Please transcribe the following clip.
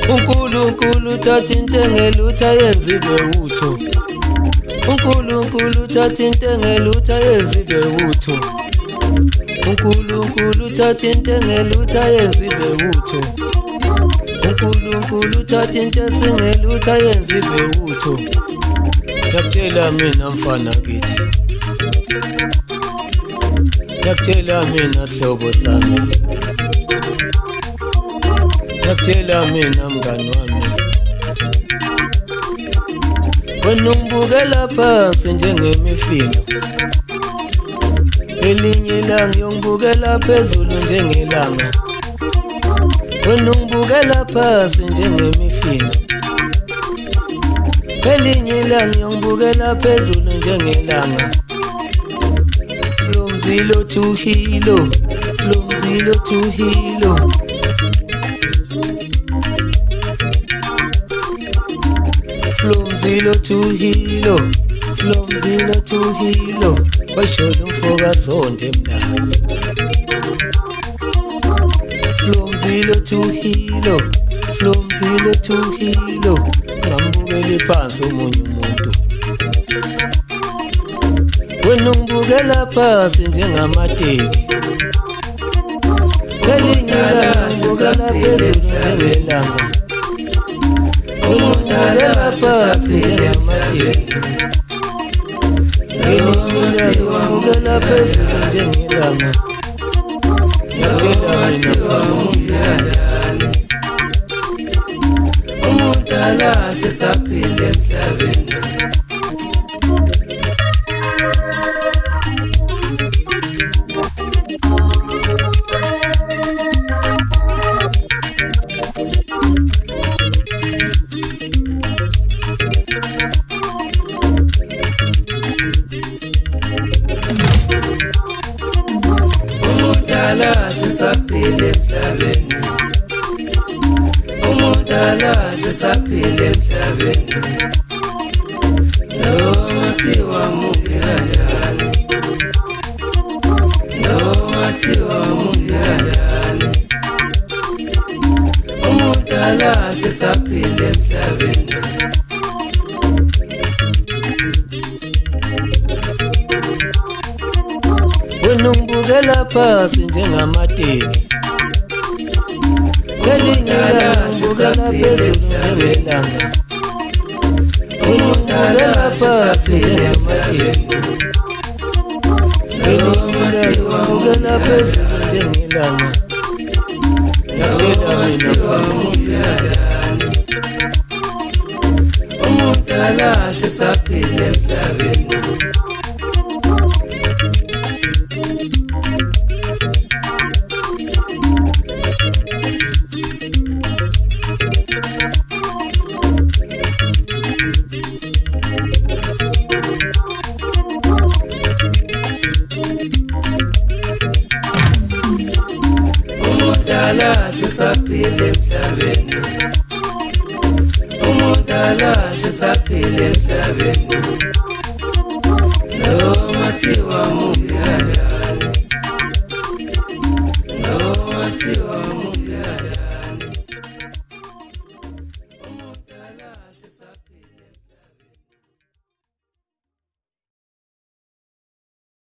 uNkulunkulu uthatha into engelutho ayenze ibe utho. uNkulunkulu uthatha into engelutho ayenze ibe utho. uNkulunkulu uthatha into engelutho ayenze ibe utho. uNkulunkulu uthatha into esingelutho ayenze ibe utho. Ngiyakutshela mina mfana kithi, ngiyakutshela mina hlobo sami, ngiyakutshela mina mngani wami, wena ungibukela phansi njengemifino, elinye ilanga ngiyongibukela phezulu njengelanga. wena ungibukela phansi njengemifino, elinye ilanga ngiyongibukela phezulu njengelanga. From zero to hero, from zero to hero. From zero to hero, from zero to hero. Bashola umfoka sonke mnazi. From zero to hero, from zero to hero. Ngambukeli phansi omunye umuntu, wena ungibukela phansi njengamateki, elinye ilanga ngibukela phezulu njengelanga. ungibukela phansi njengamateki, elinye ilanga ngibukela phezulu njengelanga. Ngiyakutshela mina mfana ngithi, umuntu alahle saphila emhlabeni. Umuntu alahle saphila emhlabeni. Umuntu alahle saphila emhlabeni. Noma thiwa mubi kanjani, noma thiwa mubi kanjani, umuntu alahle saphila emhlabeni. wena ungibukela phansi njengamateki, elinye ilanga ngibukela phezulu njengelanga. ungibukela phansi njengamateki, elinye ilanga ngibukela phezulu njengelanga. Ngiyakutshela mina mfana ngithi, umuntu alahle saphila emhlabeni. Umuntu alahle saphila emhlabeni. Umuntu alahle saphila emhlabeni. Noma thiwa